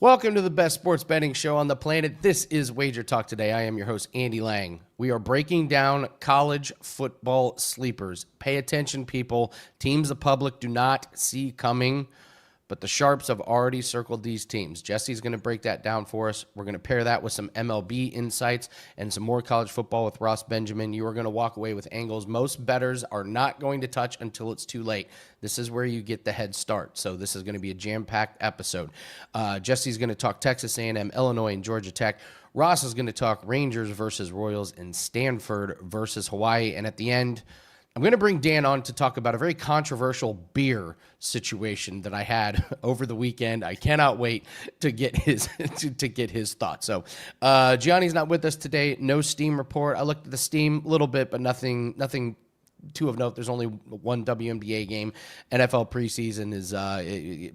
Welcome to the best sports betting show on the planet. This is WagerTalk Today. I am your host, Andy Lang. We are breaking down college football sleepers. Pay attention, people. Teams the public do not see coming, but the sharps have already circled these teams. Jesse's going to break that down for us. We're going to pair that with some MLB insights and some more college football with Ross Benjamin. You are going to walk away with angles most bettors are not going to touch until it's too late. This is where you get the head start. So this is going to be a jam-packed episode. Jesse's going to talk Texas A&M, Illinois, and Georgia Tech. Ross is going to talk Rangers versus Royals and Stanford versus Hawaii. And at the end, I'm going to bring Dan on to talk about a very controversial beer situation that I had over the weekend. I cannot wait to get his to get his thoughts. So Gianni's not with us today. No Steam report. I looked at the Steam a little bit, but nothing too of note. There's only one WNBA game. NFL preseason is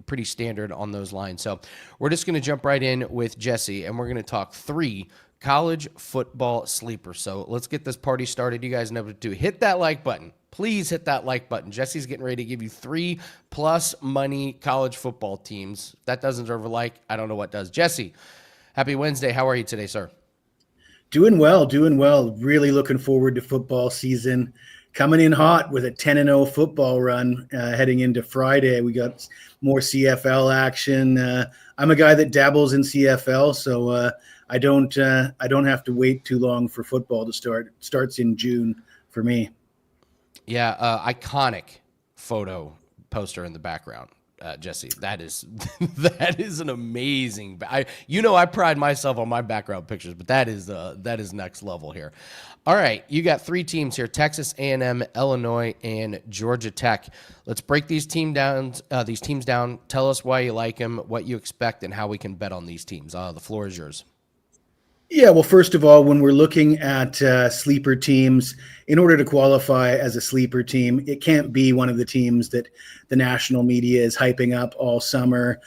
pretty standard on those lines. So we're just going to jump right in with Jesse, and we're going to talk three college football sleeper. So let's get this party started. You guys know what to do. Hit that like button. Please hit that like button. Jesse's getting ready to give you 3+ money college football teams. If that doesn't deserve a like, I don't know what does. Jesse, happy Wednesday. How are you today, sir? Doing well. Really looking forward to football season. Coming in hot with a 10-0 football run heading into Friday. We got more CFL action. I'm a guy that dabbles in CFL, so I don't have to wait too long for football to start. It starts in June for me. Yeah, iconic photo poster in the background, Jesse. That is that is an amazing. I pride myself on my background pictures, but that is next level here. All right, you got three teams here: Texas A&M, Illinois, and Georgia Tech. Let's break these teams down. Tell us why you like them, what you expect, and how we can bet on these teams. The floor is yours. Yeah, well, first of all, when we're looking at sleeper teams, in order to qualify as a sleeper team, it can't be one of the teams that the national media is hyping up all summer.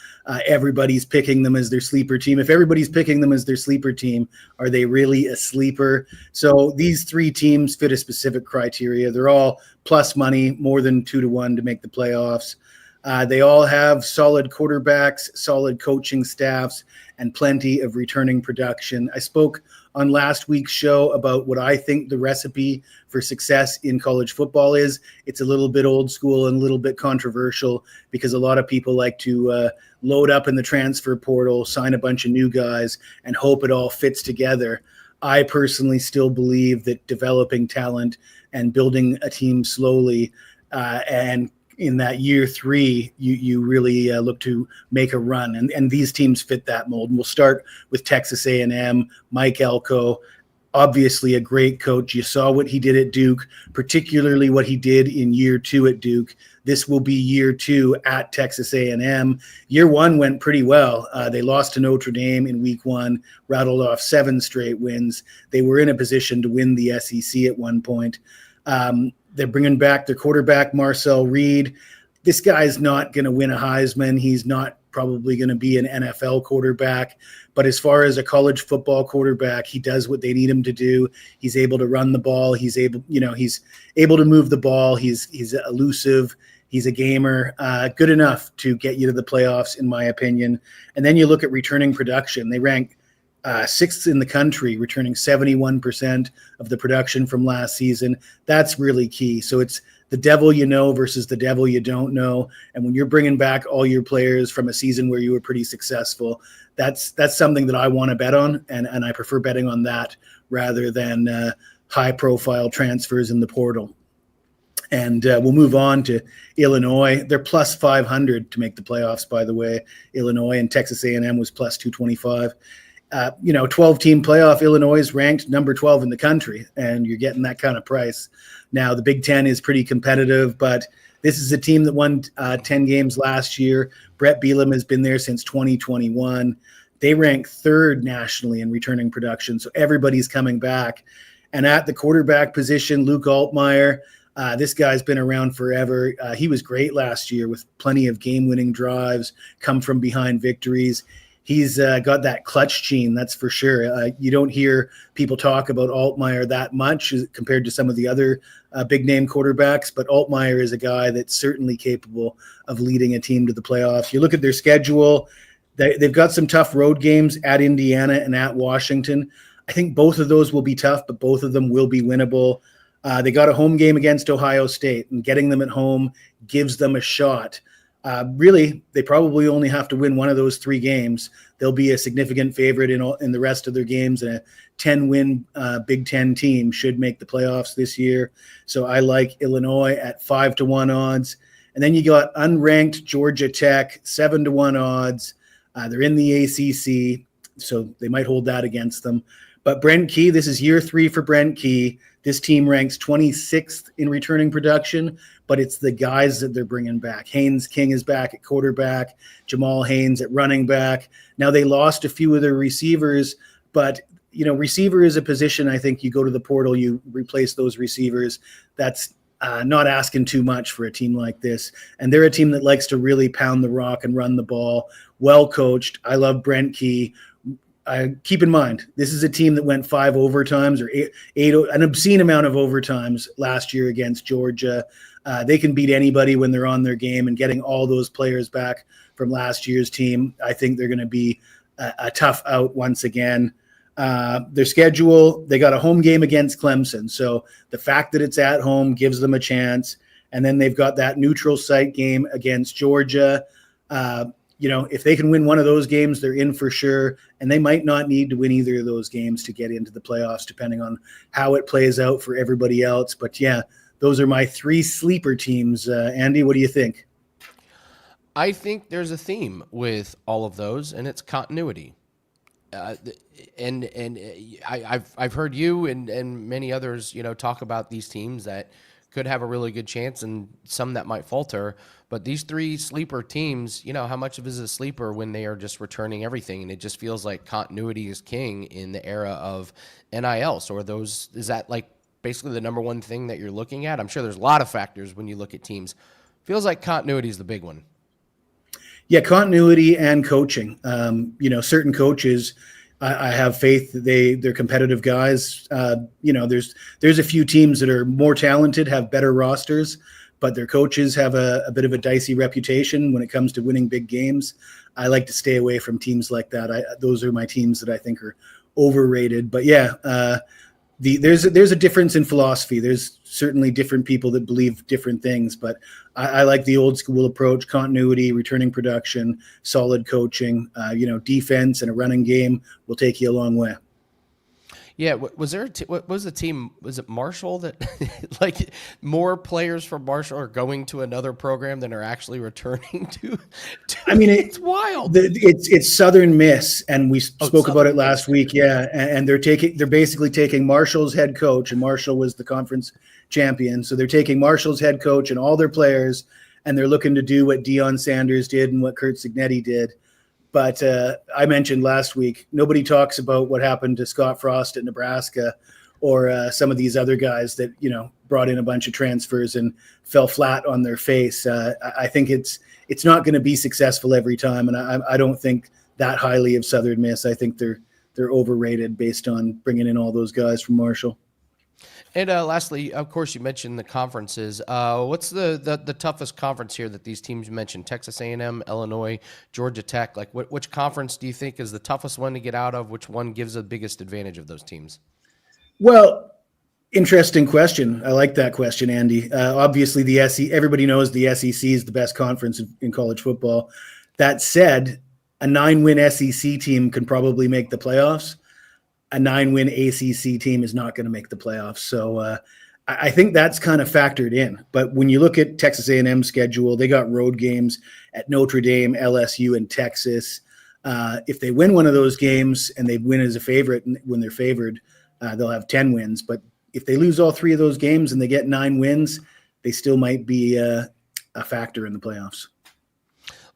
Everybody's picking them as their sleeper team. If everybody's picking them as their sleeper team, are they really a sleeper? So these three teams fit a specific criteria. They're all plus money, more than 2-1 to make the playoffs. They all have solid quarterbacks, solid coaching staffs, and plenty of returning production. I spoke on last week's show about what I think the recipe for success in college football is. It's a little bit old school and a little bit controversial because a lot of people like to load up in the transfer portal, sign a bunch of new guys, and hope it all fits together. I personally still believe that developing talent and building a team slowly and in that year three, you really look to make a run, and these teams fit that mold. And we'll start with Texas A&M, Mike Elko, obviously a great coach. You saw what he did at Duke, particularly what he did in year two at Duke. This will be year two at Texas A&M. Year one went pretty well. They lost to Notre Dame in week one, rattled off 7 straight wins. They were in a position to win the SEC at one point. They're bringing back their quarterback, Marcel Reed. This guy's not going to win a Heisman. He's not probably going to be an NFL quarterback. But as far as a college football quarterback, he does what they need him to do. He's able to run the ball. He's able to move the ball. He's elusive. He's a gamer, good enough to get you to the playoffs, in my opinion. And then you look at returning production. They rank 6th in the country, returning 71% of the production from last season. That's really key. So it's the devil you know versus the devil you don't know. And when you're bringing back all your players from a season where you were pretty successful, that's something that I want to bet on. And I prefer betting on that rather than high-profile transfers in the portal. And we'll move on to Illinois. They're plus 500 to make the playoffs, by the way, Illinois, and Texas A&M was plus 225. 12-team playoff, Illinois is ranked number 12 in the country, and you're getting that kind of price. Now, the Big Ten is pretty competitive, but this is a team that won 10 games last year. Brett Bielema has been there since 2021. They rank 3rd nationally in returning production, so everybody's coming back. And at the quarterback position, Luke Altmaier, this guy's been around forever. He was great last year with plenty of game-winning drives, come from behind victories. He's got that clutch gene, that's for sure. You don't hear people talk about Altmaier that much compared to some of the other big-name quarterbacks, but Altmaier is a guy that's certainly capable of leading a team to the playoffs. You look at their schedule, They've got some tough road games at Indiana and at Washington. I think both of those will be tough, but both of them will be winnable. They got a home game against Ohio State, and getting them at home gives them a shot. Really, they probably only have to win one of those 3 games. They'll be a significant favorite in the rest of their games, and a 10-win Big Ten team should make the playoffs this year. So I like Illinois at 5-1 odds. And then you got unranked Georgia Tech, 7-1 odds. They're in the ACC, so they might hold that against them. But Brent Key, this is year 3 for Brent Key. This team ranks 26th in returning production, but it's the guys that they're bringing back. Haynes King is back at quarterback, Jamal Haynes at running back. Now they lost a few of their receivers, but receiver is a position. I think you go to the portal, you replace those receivers. That's not asking too much for a team like this. And they're a team that likes to really pound the rock and run the ball. Well coached. I love Brent Key. Keep in mind, this is a team that went 5 overtimes or eight, an obscene amount of overtimes last year against Georgia. They can beat anybody when they're on their game, and getting all those players back from last year's team, I think they're going to be a tough out once again. Their schedule, they got a home game against Clemson. So the fact that it's at home gives them a chance. And then they've got that neutral site game against Georgia. If they can win one of those games, they're in for sure. And they might not need to win either of those games to get into the playoffs, depending on how it plays out for everybody else. But yeah, those are my 3 sleeper teams. Andy, what do you think? I think there's a theme with all of those, and it's continuity. I've heard you and many others, talk about these teams that could have a really good chance and some that might falter. But these 3 sleeper teams, how much of it is a sleeper when they are just returning everything? And it just feels like continuity is king in the era of NIL. So is that like basically the number one thing that you're looking at? I'm sure there's a lot of factors when you look at teams. Feels like continuity is the big one. Yeah, continuity and coaching. Certain coaches, I have faith that they're competitive guys. There's a few teams that are more talented, have better rosters, but their coaches have a bit of a dicey reputation when it comes to winning big games. I like to stay away from teams like that. Those are my teams that I think are overrated. But yeah, there's a difference in philosophy. There's certainly different people that believe different things, but I like the old school approach: continuity, returning production, solid coaching. Defense and a running game will take you a long way. Yeah, was there? What was the team? Was it Marshall that, like, more players from Marshall are going to another program than are actually returning to? I mean, it's wild. It's Southern Miss, and we spoke about it last week. Yeah, and they're basically taking Marshall's head coach, and Marshall was the conference champion, so they're taking Marshall's head coach and all their players, and they're looking to do what Deion Sanders did and what Curt Cignetti did. But I mentioned last week, nobody talks about what happened to Scott Frost at Nebraska, or some of these other guys that brought in a bunch of transfers and fell flat on their face. I think it's not going to be successful every time, and I don't think that highly of Southern Miss. I think they're overrated based on bringing in all those guys from Marshall. And lastly, of course, you mentioned the conferences. What's the toughest conference here that these teams mentioned? Texas A&M, Illinois, Georgia Tech. Like, which conference do you think is the toughest one to get out of? Which one gives the biggest advantage of those teams? Well, interesting question. I like that question, Andy. Obviously, the SEC. Everybody knows the SEC is the best conference in college football. That said, a 9-win SEC team can probably make the playoffs. A 9-win ACC team is not going to make the playoffs. So I think that's kind of factored in. But when you look at Texas A&M's schedule, they got road games at Notre Dame, LSU, and Texas. If they win one of those games and they win as a favorite, when they're favored, they'll have 10 wins. But if they lose all 3 of those games and they get 9 wins, they still might be a factor in the playoffs.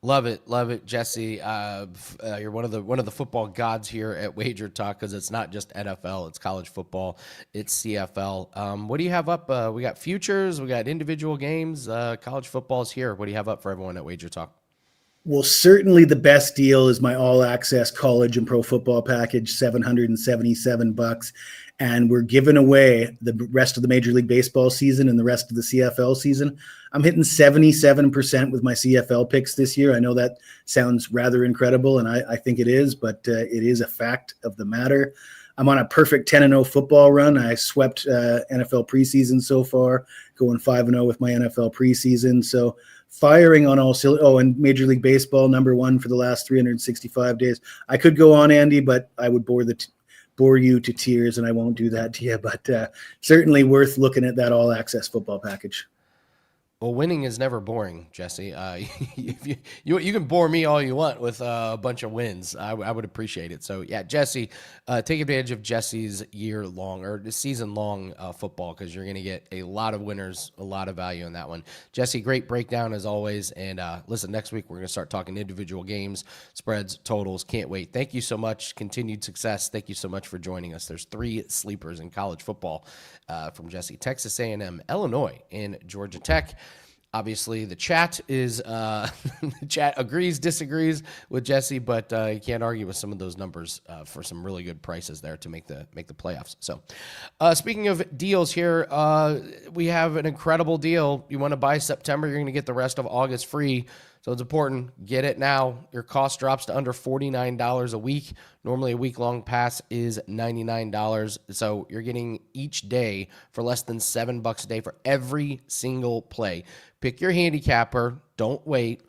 Love it, Jesse. You're one of the football gods here at WagerTalk, because it's not just NFL, it's college football, it's CFL. What do you have up? We got futures, we got individual games. College football is here. What do you have up for everyone at WagerTalk? Well, certainly the best deal is my all-access college and pro football package, $777. and we're giving away the rest of the Major League Baseball season and the rest of the CFL season, I'm hitting 77% with my CFL picks this year. I know that sounds rather incredible, and I think it is, but it is a fact of the matter. I'm on a perfect 10-0 football run. I swept NFL preseason so far, going 5-0 with my NFL preseason. So firing on all cylinders. Oh, and Major League Baseball, #1 for the last 365 days. I could go on, Andy, but I would bore you to tears, and I won't do that to you. But certainly worth looking at that all-access football package. Well, winning is never boring, Jesse. If you can bore me all you want with a bunch of wins. I would appreciate it. So, yeah, Jesse, take advantage of Jesse's season-long football, because you're going to get a lot of winners, a lot of value in that one. Jesse, great breakdown as always. And listen, next week we're going to start talking individual games, spreads, totals. Can't wait. Thank you so much. Continued success. Thank you so much for joining us. There's 3 sleepers in college football from Jesse: Texas A&M, Illinois, and Georgia Tech. Obviously, the chat is the chat agrees, disagrees with Jesse, but you can't argue with some of those numbers for some really good prices there to make the playoffs. So, speaking of deals here, we have an incredible deal. You want to buy September, you're going to get the rest of August free. So it's important. Get it now. Your cost drops to under $49 a week. Normally a week-long pass is $99. So you're getting each day for less than $7 a day for every single play. Pick your handicapper. Don't wait.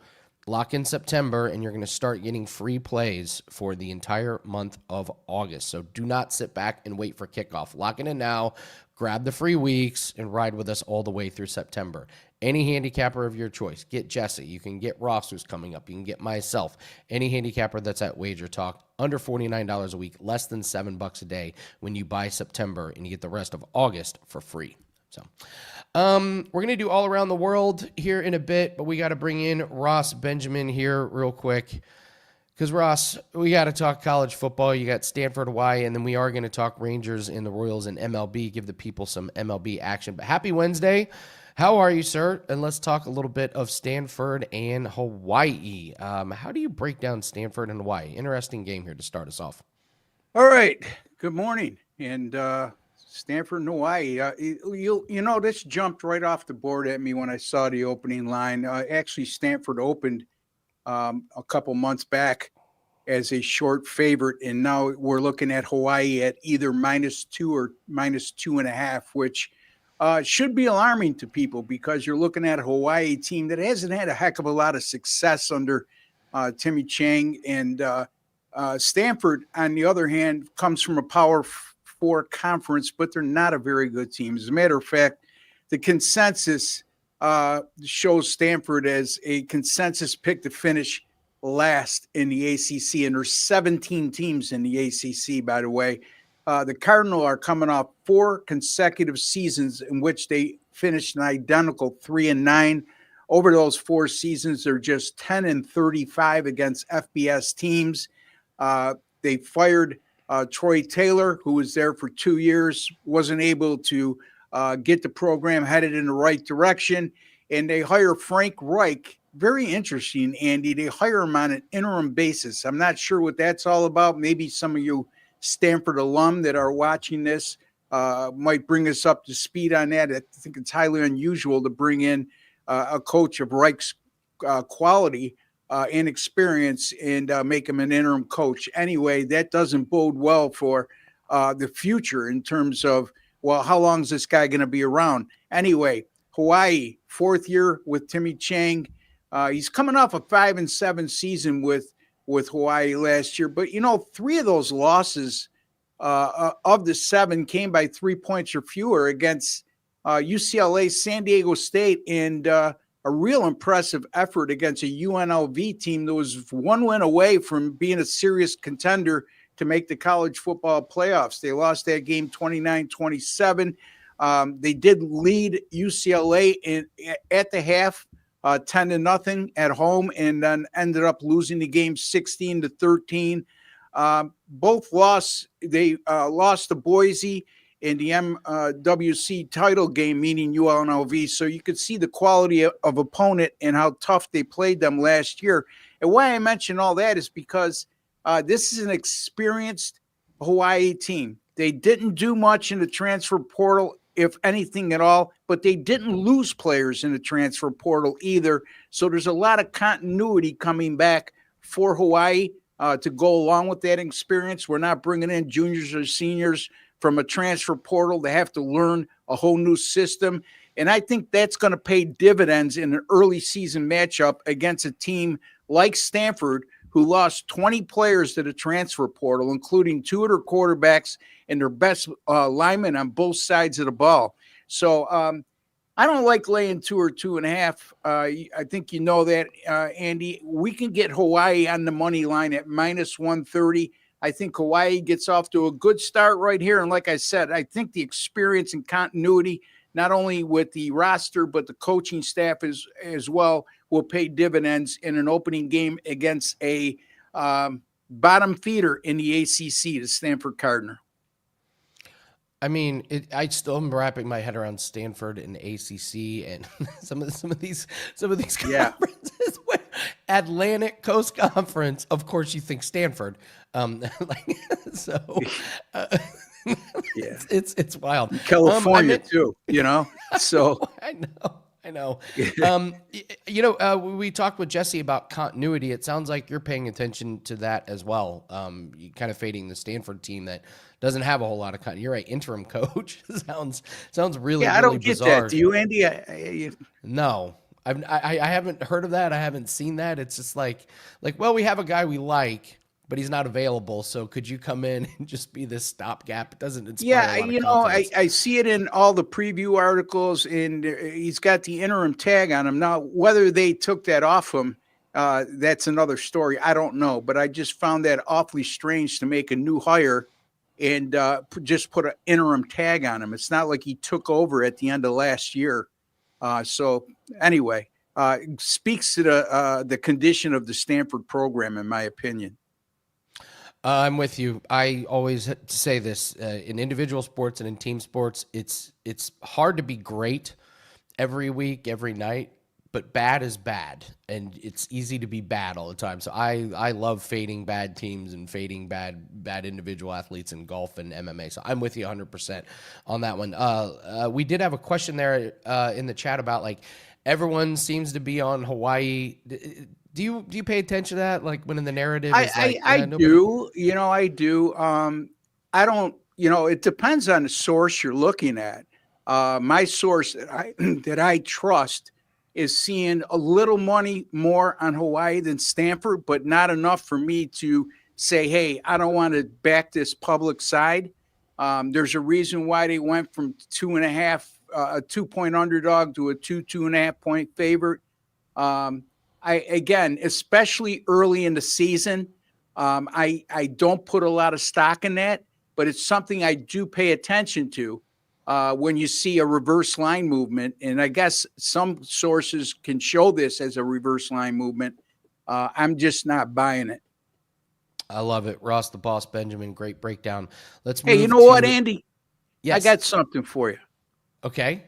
Lock in September, and you're going to start getting free plays for the entire month of August. So do not sit back and wait for kickoff. Lock it in now. Grab the free weeks and ride with us all the way through September. Any handicapper of your choice. Get Jesse. You can get Ross, who's coming up. You can get myself. Any handicapper that's at WagerTalk. Under $49 a week. Less than $7 a day when you buy September, and you get the rest of August for free. So we're going to do all around the world here in a bit, but we got to bring in Ross Benjamin here real quick. Because, Ross, we got to talk college football. You got Stanford, Hawaii, and then we are going to talk Rangers and the Royals and MLB, give the people some MLB action. But happy Wednesday. How are you, sir? And let's talk a little bit of Stanford and Hawaii. How do you break down Stanford and Hawaii? Interesting game here to start us off. All right. Good morning. And Stanford and Hawaii. This jumped right off the board at me when I saw the opening line. Actually, Stanford opened a couple months back as a short favorite, and now we're looking at Hawaii at either -2 or -2.5, which should be alarming to people, because you're looking at a Hawaii team that hasn't had a heck of a lot of success under Timmy Chang, and Stanford, on the other hand, comes from a Power 4 conference, but they're not a very good team. As a matter of fact, the consensus shows Stanford as a consensus pick to finish last in the ACC, and there's 17 teams in the ACC, by the way. The Cardinals are coming off 4 consecutive seasons in which they finished an identical 3-9. Over those 4 seasons, they're just 10-35 against FBS teams. They fired Troy Taylor, who was there for 2 years, wasn't able to get the program headed in the right direction. And they hire Frank Reich. Very interesting, Andy. They hire him on an interim basis. I'm not sure what that's all about. Maybe some of you Stanford alum that are watching this might bring us up to speed on that. I think it's highly unusual to bring in a coach of Reich's quality and experience and make him an interim coach. Anyway, that doesn't bode well for the future in terms of, well, how long is this guy going to be around? Anyway, Hawaii, 4th year with Timmy Chang. He's coming off a 5-7 season with Hawaii last year. But, 3 of those losses of the 7 came by 3 points or fewer against UCLA, San Diego State, and a real impressive effort against a UNLV team that was 1 win away from being a serious contender to make the college football playoffs. They lost that game 29-27. They did lead UCLA at the half, 10-0 at home, and then ended up losing the game 16-13. Both lost. They lost to Boise in the MWC title game, meaning UNLV. So you could see the quality of opponent and how tough they played them last year. And why I mention all that is because this is an experienced Hawaii team. They didn't do much in the transfer portal, if anything at all, but they didn't lose players in the transfer portal either. So there's a lot of continuity coming back for Hawaii to go along with that experience. We're not bringing in juniors or seniors from a transfer portal. They have to learn a whole new system. And I think that's going to pay dividends in an early season matchup against a team like Stanford, who lost 20 players to the transfer portal, including 2 of their quarterbacks and their best linemen on both sides of the ball. So I don't like laying 2 or 2.5. I think you know that, Andy. We can get Hawaii on the money line at -130. I think Hawaii gets off to a good start right here. And like I said, I think the experience and continuity, not only with the roster, but the coaching staff as well, will pay dividends in an opening game against a bottom feeder in the ACC, the Stanford Cardinal. I mean, I still am wrapping my head around Stanford and ACC and some of these conferences. Where Atlantic Coast Conference, of course, you think Stanford. It's wild. California too, So I know. We talked with Jesse about continuity. It sounds like you're paying attention to that as well. You kind of fading the Stanford team that doesn't have a whole lot of continuity. You're right, interim coach sounds really I don't bizarre. get that. Do you, Andy? No, I haven't heard of that. I haven't seen that. It's just like, well, we have a guy we like, but he's not available. So could you come in and just be this stopgap? It doesn't inspire a lot of confidence. I see it in all the preview articles, and he's got the interim tag on him. Now, whether they took that off him, that's another story. I don't know, but I just found that awfully strange to make a new hire and just put an interim tag on him. It's not like he took over at the end of last year. So anyway, speaks to the condition of the Stanford program, in my opinion. I'm with you. I always say this in individual sports and in team sports, it's hard to be great every week, every night, but bad is bad, and it's easy to be bad all the time. So I love fading bad teams and fading bad individual athletes in golf and MMA. So I'm with you 100% on that one. We did have a question there in the chat about like everyone seems to be on Hawaii. Do you pay attention to that? Like when in the narrative, I do. I do. I don't. It depends on the source you're looking at. My source that I trust is seeing a little money more on Hawaii than Stanford, but not enough for me to say, hey, I don't want to back this public side. There's a reason why they went from 2.5, a 2-point underdog to a 2.5 point favorite. Again, especially early in the season, I don't put a lot of stock in that, but it's something I do pay attention to when you see a reverse line movement. And I guess some sources can show this as a reverse line movement. I'm just not buying it. I love it. Ross the Boss Benjamin, great breakdown. Let's move. Hey, you know what, Andy? Yes. I got something for you. Okay.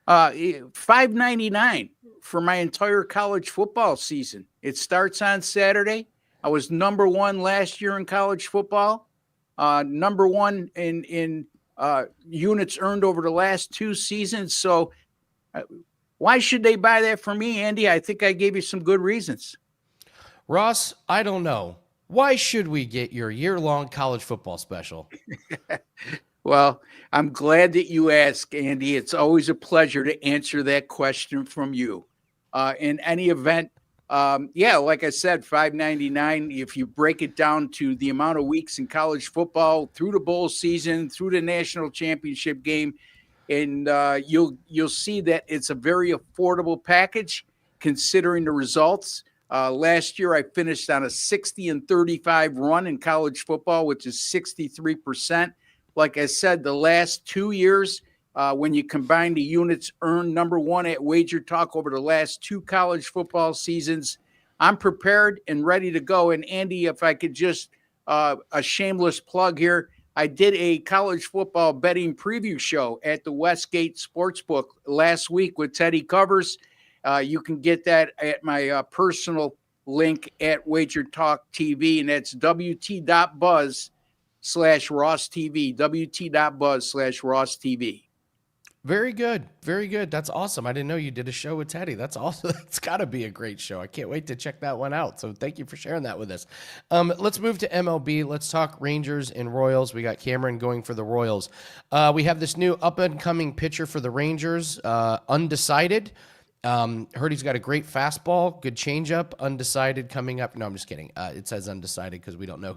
$5.99 for my entire college football season. It starts on Saturday. I was number 1 last year in college football. Number 1 in units earned over the last 2 seasons. So why should they buy that for me, Andy? I think I gave you some good reasons. Ross, I don't know. Why should we get your year-long college football special? Well, I'm glad that you asked, Andy. It's always a pleasure to answer that question from you. In any event, like I said, $5.99. If you break it down to the amount of weeks in college football through the bowl season, through the national championship game, and you'll see that it's a very affordable package considering the results. Last year, I finished on a 60-35 run in college football, which is 63%. Like I said, the last 2 years, when you combine the units earned, number 1 at WagerTalk over the last 2 college football seasons, I'm prepared and ready to go. And Andy, if I could just a shameless plug here, I did a college football betting preview show at the Westgate Sportsbook last week with Teddy Covers. You can get that at my personal link at WagerTalk TV, and that's WT.buzz/. WT.buzz/Ross TV, WT.buzz/Ross TV. Very good. Very good. That's awesome. I didn't know you did a show with Teddy. That's awesome. That's got to be a great show. I can't wait to check that one out. So thank you for sharing that with us. Let's move to MLB. Let's talk Rangers and Royals. We got Cameron going for the Royals. We have this new up-and-coming pitcher for the Rangers, undecided. Heard he's got a great fastball, good changeup, undecided coming up. No, I'm just kidding. It says undecided because we don't know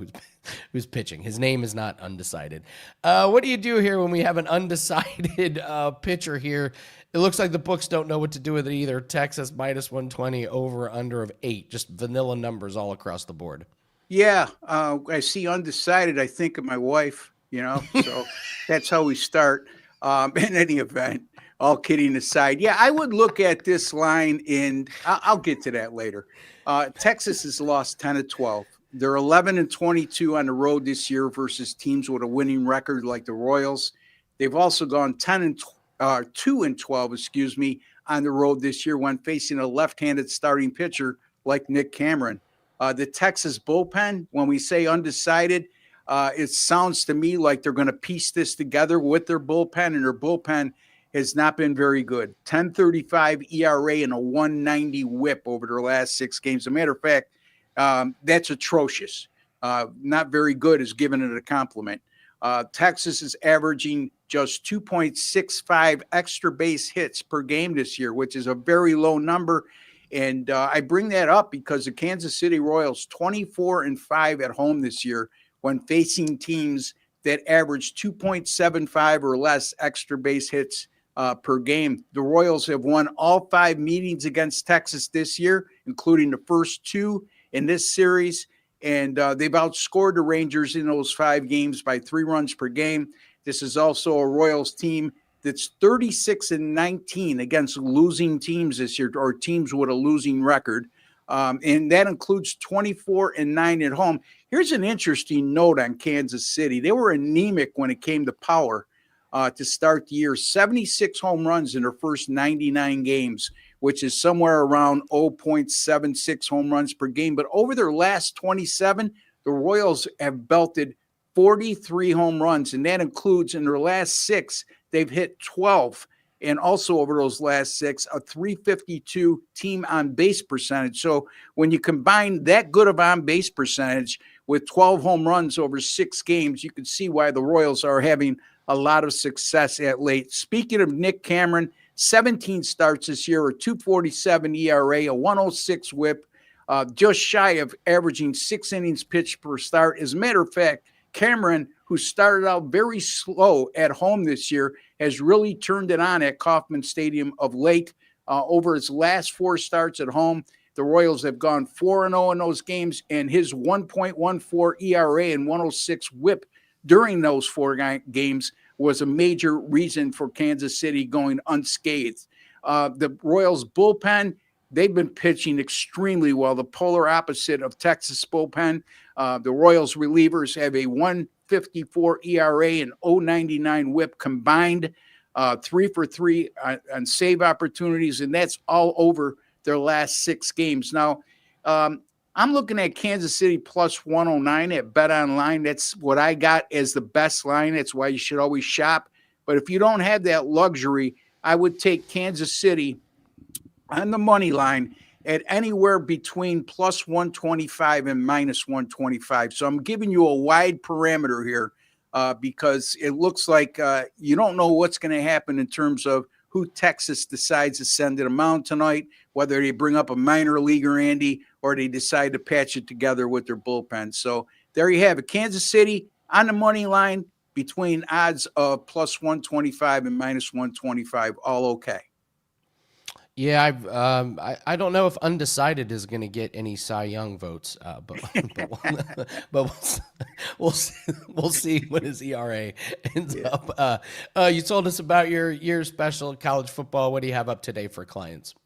who's pitching. His name is not undecided. What do you do here when we have an undecided pitcher here? It looks like the books don't know what to do with it either. Texas -120, over under of 8. Just vanilla numbers all across the board. Yeah, I see undecided. I think of my wife, so that's how we start. In any event, all kidding aside, yeah, I would look at this line, and I'll get to that later. Texas has lost 10 of 12. They're 11-22 on the road this year versus teams with a winning record like the Royals. They've also gone 2-12, on the road this year when facing a left-handed starting pitcher like Nick Cameron. The Texas bullpen, when we say undecided, it sounds to me like they're going to piece this together with their bullpen, and their bullpen has not been very good. 10.35 ERA and a 190 whip over their last 6 games. As a matter of fact, that's atrocious. Not very good is giving it a compliment. Texas is averaging just 2.65 extra base hits per game this year, which is a very low number. And I bring that up because the Kansas City Royals 24-5 at home this year when facing teams that average 2.75 or less extra base hits per game. The Royals have won all 5 meetings against Texas this year, including the first 2 in this series. And they've outscored the Rangers in those 5 games by 3 runs per game. This is also a Royals team that's 36-19 against losing teams this year, or teams with a losing record. And that includes 24-9 at home. Here's an interesting note on Kansas City. They were anemic when it came to power to start the year. 76 home runs in their first 99 games, which is somewhere around 0.76 home runs per game. But over their last 27, the Royals have belted 43 home runs, and that includes in their last 6, they've hit 12. And also over those last 6, a 352 team on base percentage. So when you combine that good of on base percentage with 12 home runs over 6 games, you can see why the Royals are having a lot of success at late. Speaking of Nick Cameron, 17 starts this year, a 2.47 ERA, a 106 whip, just shy of averaging 6 innings pitched per start. As a matter of fact, Cameron, who started out very slow at home this year, has really turned it on at Kauffman Stadium of late. Over his last 4 starts at home, the Royals have gone 4-0 in those games, and his 1.14 ERA and 106 whip during those 4 games was a major reason for Kansas City going unscathed. The Royals bullpen, they've been pitching extremely well, the polar opposite of Texas bullpen. The Royals relievers have a 1.54 ERA and 0.99 whip combined, 3 for 3 on save opportunities, and that's all over their last 6 games. Now, I'm looking at Kansas City plus 109 at Bet Online. That's what I got as the best line. That's why you should always shop. But if you don't have that luxury, I would take Kansas City on the money line at anywhere between plus 125 and minus 125. So I'm giving you a wide parameter here because it looks like you don't know what's going to happen in terms of who Texas decides to send to the mound tonight, whether they bring up a minor leaguer, Andy, or they decide to patch it together with their bullpen. So there you have it. Kansas City on the money line between odds of plus 125 and minus 125, all okay. Yeah, I don't know if undecided is going to get any Cy Young votes, but we'll see what his ERA ends up. You told us about your special college football. What do you have up today for clients?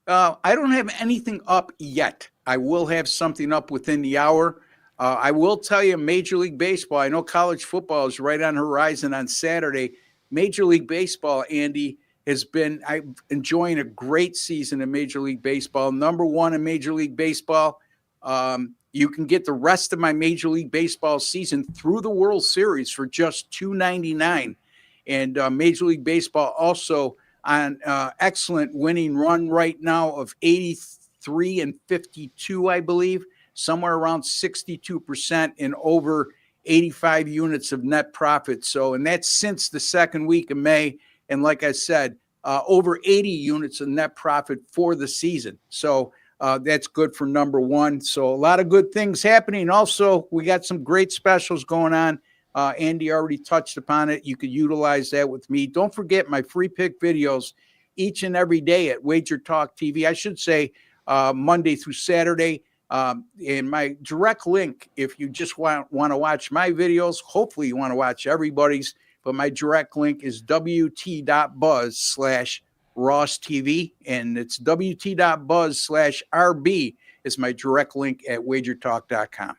I don't have anything up yet. I will have something up within the hour. I will tell you, Major League Baseball, I know college football is right on the horizon on Saturday. Major League Baseball, Andy, has been enjoying a great season in Major League Baseball. Number 1 in Major League Baseball. You can get the rest of my Major League Baseball season through the World Series for just $2.99. And Major League Baseball also on excellent winning run right now of 83 and 52, I believe, somewhere around 62% and over 85 units of net profit. So, and that's since the second week of May. And like I said, over 80 units of net profit for the season. So that's good for number one. So a lot of good things happening. Also, we got some great specials going on. Andy already touched upon it. You could utilize that with me. Don't forget my free pick videos each and every day at WagerTalk TV. I should say Monday through Saturday. And my direct link, if you just want to watch my videos, hopefully you want to watch everybody's, but my direct link is wt.buzz/Ross TV, and it's wt.buzz/RB is my direct link at wagertalk.com.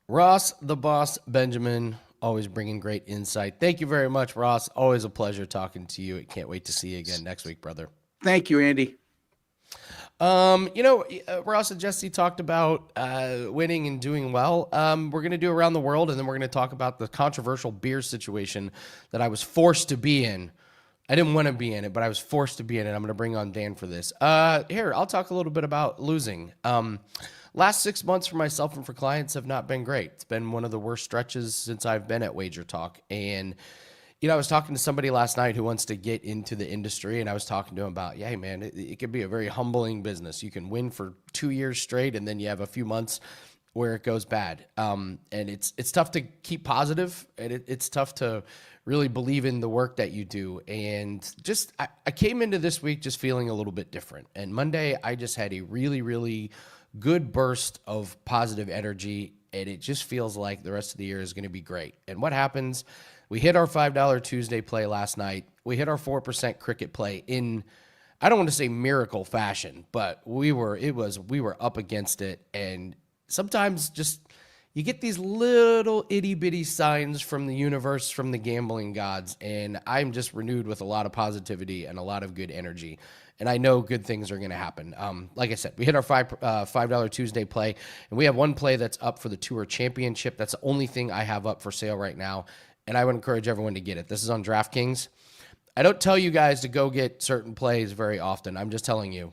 Ross, the boss, Benjamin, always bringing great insight. Thank you very much, Ross. Always a pleasure talking to you. I can't wait to see you again next week, brother. Thank you, Andy. Ross and Jesse talked about winning and doing well. We're going to do around the world, and then we're going to talk about the controversial beer situation that I was forced to be in. I didn't want to be in it, but I was forced to be in it. I'm going to bring on Dan for this. Here, I'll talk a little bit about losing. Last 6 months for myself and for clients have not been great. It's been one of the worst stretches since I've been at WagerTalk. And I was talking to somebody last night who wants to get into the industry, and I was talking to him about, yeah, hey, man, it could be a very humbling business. You can win for 2 years straight, and then you have a few months where it goes bad. And it's tough to keep positive, and it's tough to really believe in the work that you do. And just I came into this week just feeling a little bit different. And Monday, I just had a really, really good burst of positive energy, and it just feels like the rest of the year is going to be great. And what happens? We hit our $5 Tuesday play last night. We hit our 4% cricket play in, I don't want to say miracle fashion, but we were up against it. And sometimes just you get these little itty bitty signs from the universe, from the gambling gods. And I'm just renewed with a lot of positivity and a lot of good energy. And I know good things are going to happen. Like I said, we hit our $5 Tuesday play, and we have one play that's up for the Tour Championship. That's the only thing I have up for sale right now. And I would encourage everyone to get it. This is on DraftKings. I don't tell you guys to go get certain plays very often. I'm just telling you,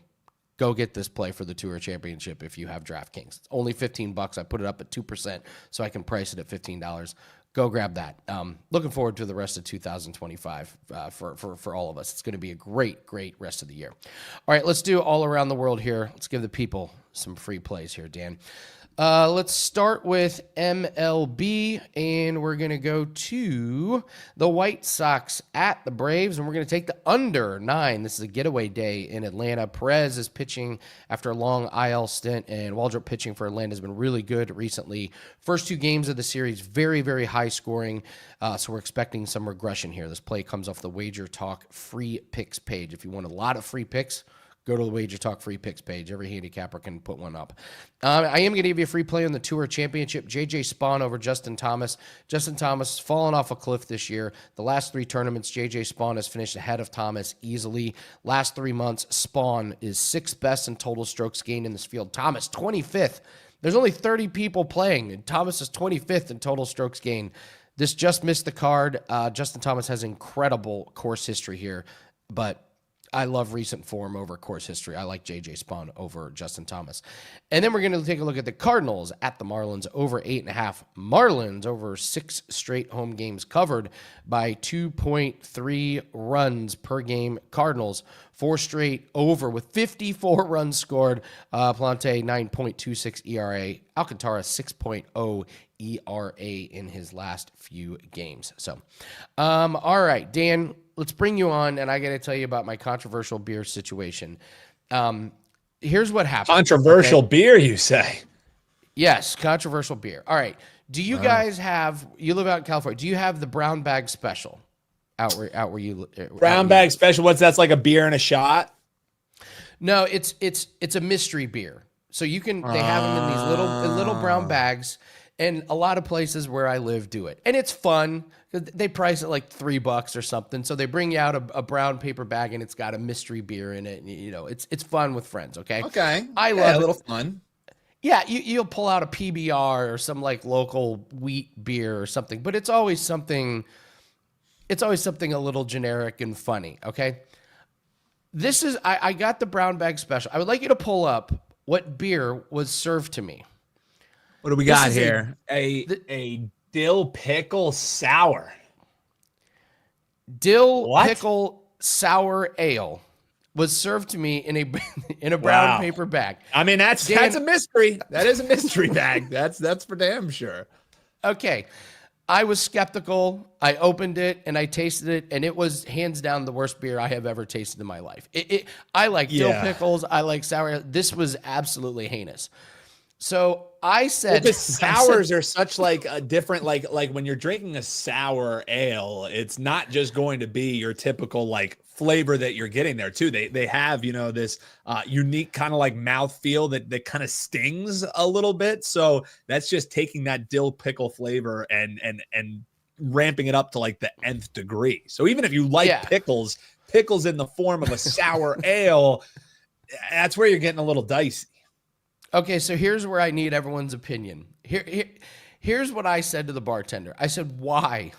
go get this play for the Tour Championship if you have DraftKings. It's only $15. I put it up at 2%, so I can price it at $15. Go grab that. Looking forward to the rest of 2025 for all of us. It's going to be a great, great rest of the year. All right, let's do all around the world here. Let's give the people some free plays here, Dan. Let's start with MLB, and we're going to go to the White Sox at the Braves, and we're going to take the under 9. This is a getaway day in Atlanta. Perez is pitching after a long IL stint, and Waldrop pitching for Atlanta has been really good recently. First 2 games of the series, very, very high scoring, so we're expecting some regression here. This play comes off the WagerTalk free picks page. If you want a lot of free picks, go to the WagerTalk free picks page. Every handicapper can put one up. I am going to give you a free play on the Tour Championship. J.J. Spawn over Justin Thomas. Justin Thomas has fallen off a cliff this year. The last 3 tournaments, J.J. Spawn has finished ahead of Thomas easily. Last 3 months, Spawn is 6th best in total strokes gained in this field. Thomas, 25th. There's only 30 people playing, and Thomas is 25th in total strokes gained. This just missed the card. Justin Thomas has incredible course history here, but I love recent form over course history. I like J.J. Spawn over Justin Thomas. And then we're going to take a look at the Cardinals at the Marlins, over 8.5. Marlins over 6 straight home games covered by 2.3 runs per game. Cardinals 4 straight over with 54 runs scored. Plante 9.26 ERA. Alcantara 6.0 ERA in his last few games. So, all right, Dan, let's bring you on, and I got to tell you about my controversial beer situation. Here's what happened. Controversial beer, you say? Yes, controversial beer. All right. Do you guys have? You live out in California. Do you have the brown bag special out where you? Brown bag special. What's that's like a beer and a shot? No, it's a mystery beer. So you can. They have them in these little brown bags. And a lot of places where I live do it. And it's fun. They price it like $3 or something. So they bring you out a brown paper bag, and it's got a mystery beer in it. And, it's fun with friends, okay? Okay. I love a little fun. Yeah, you'll pull out a PBR or some like local wheat beer or something, but it's always something a little generic and funny, okay? This is I got the brown bag special. I would like you to pull up what beer was served to me. What do we This got is here? A dill pickle sour. Dill What? pickle sour ale was served to me in a brown Wow. paper bag. I mean, that's a mystery. That is a mystery bag. That's for damn sure. Okay. I was skeptical. I opened it and I tasted it, and it was hands down the worst beer I have ever tasted in my life. I like dill pickles. I like sour. This was absolutely heinous. So I said, because sours are such like a different, like when you're drinking a sour ale, it's not just going to be your typical like flavor that you're getting there too. They have, this unique kind of like mouthfeel that kind of stings a little bit. So that's just taking that dill pickle flavor and ramping it up to like the nth degree. So even if you like pickles in the form of a sour ale, that's where you're getting a little dicey. Okay, so here's where I need everyone's opinion. Here's what I said to the bartender. I said, why?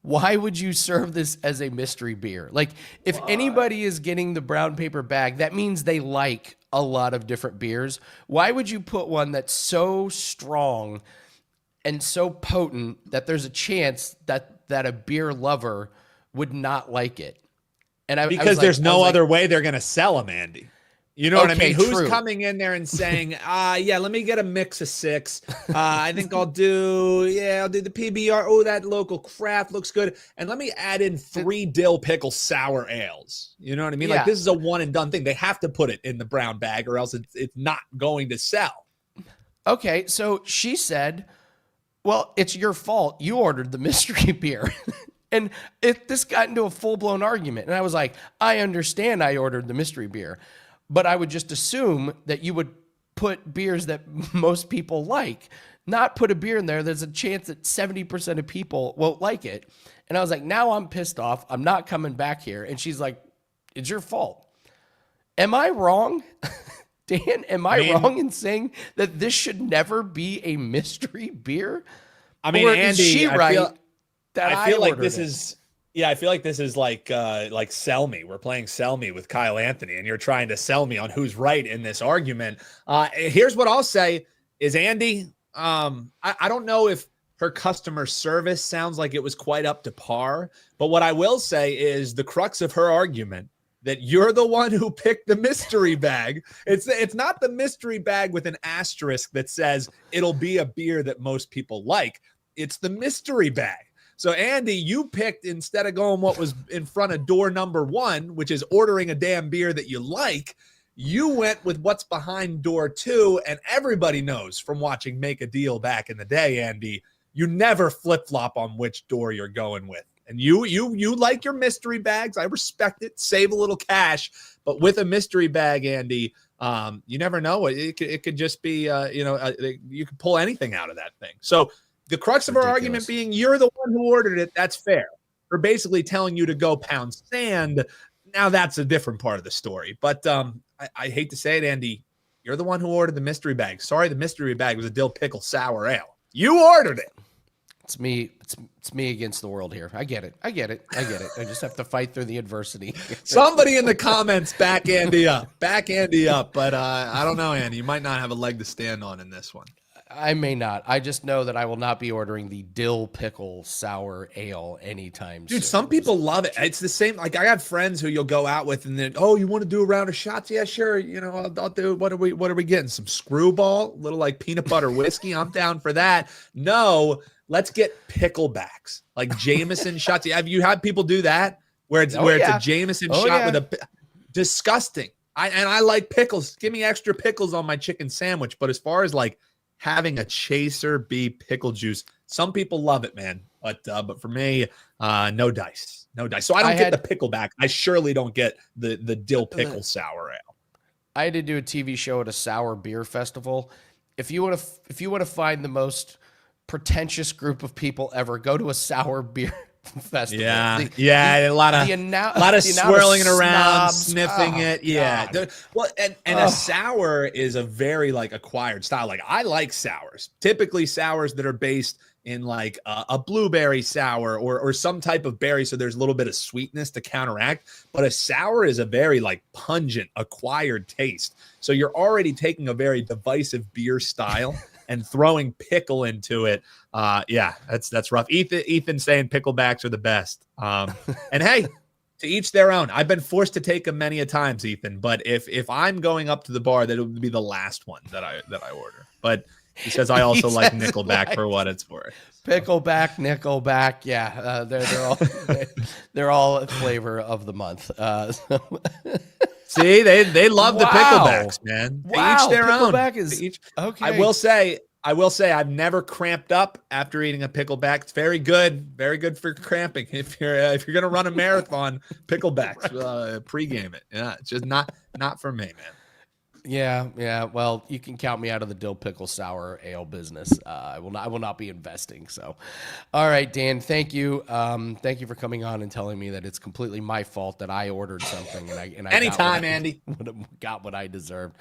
Why would you serve this as a mystery beer? Like, if anybody is getting the brown paper bag, that means they like a lot of different beers. Why would you put one that's so strong and so potent that there's a chance that a beer lover would not like it? And because there's no other way they're going to sell them, Andy. You know what I mean? True. Who's coming in there and saying, yeah, let me get a mix of 6. I think I'll do the PBR. Oh, that local craft looks good. And let me add in 3 dill pickle sour ales. You know what I mean? Yeah. Like, this is a one and done thing. They have to put it in the brown bag or else it's not going to sell. Okay, so she said, well, it's your fault. You ordered the mystery beer. And this got into a full-blown argument. And I was like, I understand I ordered the mystery beer, but I would just assume that you would put beers that most people like, not put a beer in there. There's a chance that 70% of people won't like it. And I was like, now I'm pissed off. I'm not coming back here. And she's like, it's your fault. Am I wrong? Dan, am I wrong in saying that this should never be a mystery beer? I mean, or Andy, is she right? I feel like this is. Yeah, I feel like this is like sell me. We're playing sell me with Kyle Anthony, and you're trying to sell me on who's right in this argument. Here's what I'll say is, Andy, I don't know if her customer service sounds like it was quite up to par, but what I will say is the crux of her argument that you're the one who picked the mystery bag. It's not the mystery bag with an asterisk that says it'll be a beer that most people like. It's the mystery bag. So, Andy, you picked, instead of going what was in front of door number 1, which is ordering a damn beer that you like, you went with what's behind door 2. And everybody knows from watching Make a Deal back in the day, Andy, you never flip-flop on which door you're going with. And you like your mystery bags. I respect it. Save a little cash. But with a mystery bag, Andy, you never know. It could just be, you could pull anything out of that thing. So, the crux of our argument being you're the one who ordered it, that's fair. We're basically telling you to go pound sand. Now that's a different part of the story. But I hate to say it, Andy, you're the one who ordered the mystery bag. Sorry, the mystery bag was a dill pickle sour ale. You ordered it. It's me. It's me against the world here. I get it. I just have to fight through the adversity. Somebody in the comments back Andy up. But I don't know, Andy. You might not have a leg to stand on in this one. I may not. I just know that I will not be ordering the dill pickle sour ale anytime soon. Dude, some people love it. It's the same. Like, I got friends who you'll go out with and then, oh, you want to do a round of shots? Yeah, sure. I'll do. What are we getting? Some Screwball, a little like peanut butter whiskey. I'm down for that. No, let's get picklebacks, like Jameson shots. Have you had people do that where it's a Jameson shot with a disgusting? I like pickles. Give me extra pickles on my chicken sandwich. But as far as like having a chaser be pickle juice, some people love it, man. But for me, no dice. So I don't get the pickleback. I surely don't get the dill pickle sour ale. I had to do a TV show at a sour beer festival. If you want to find the most pretentious group of people ever, go to a sour beer festival. Yeah, a lot of swirling it around, sniffing it. Yeah. Well, and a sour is a very like acquired style. Like I like sours. Typically sours that are based in like a blueberry sour or some type of berry, so there's a little bit of sweetness to counteract. But a sour is a very like pungent acquired taste. So you're already taking a very divisive beer style and throwing pickle into it. That's rough. Ethan saying picklebacks are the best. And hey, to each their own. I've been forced to take them many a times, Ethan. But if I'm going up to the bar, that would be the last one that I order. But he says I also like Nickelback for what it's worth. Pickleback, Nickelback, yeah, they're all a flavor of the month. See, they love the picklebacks, man. Wow, each their pickleback own. is okay. I will say I've never cramped up after eating a pickleback. It's very good for cramping. If you're gonna run a marathon, picklebacks, pregame it. Yeah, it's just not for me, man. Yeah. Well, you can count me out of the dill pickle sour ale business. I will not be investing. So, all right, Dan, thank you. Thank you for coming on and telling me that it's completely my fault that I ordered something and I anytime, Andy got what I deserved.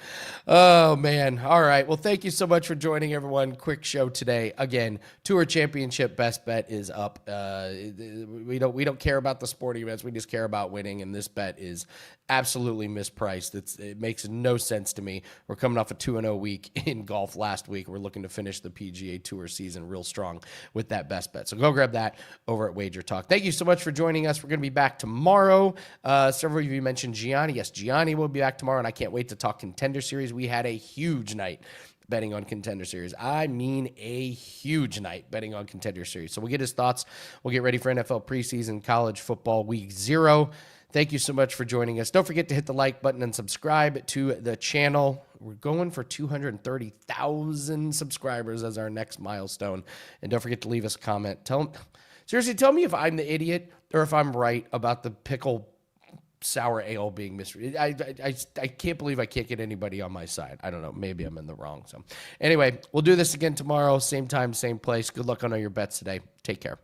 Oh man. All right. Well, thank you so much for joining, everyone. Quick show today. Again, Tour Championship best bet is up. We don't care about the sporting events. We just care about winning, and this bet is absolutely mispriced. It makes no sense to me. We're coming off a 2-0 week in golf last week. We're looking to finish the PGA Tour season real strong with that best bet. So go grab that over at WagerTalk. Thank you so much for joining us. We're going to be back tomorrow. Several of you mentioned Gianni. Yes, Gianni will be back tomorrow, and I can't wait to talk Contender Series. We had a huge night betting on Contender Series. I mean a huge night betting on Contender Series. So we'll get his thoughts. We'll get ready for NFL preseason, college football week 0. Thank you so much for joining us. Don't forget to hit the like button and subscribe to the channel. We're going for 230,000 subscribers as our next milestone. And don't forget to leave us a comment. Tell me if I'm the idiot or if I'm right about the pickle sour ale being misread. I can't believe I can't get anybody on my side. I don't know. Maybe I'm in the wrong. So anyway, we'll do this again tomorrow. Same time, same place. Good luck on all your bets today. Take care.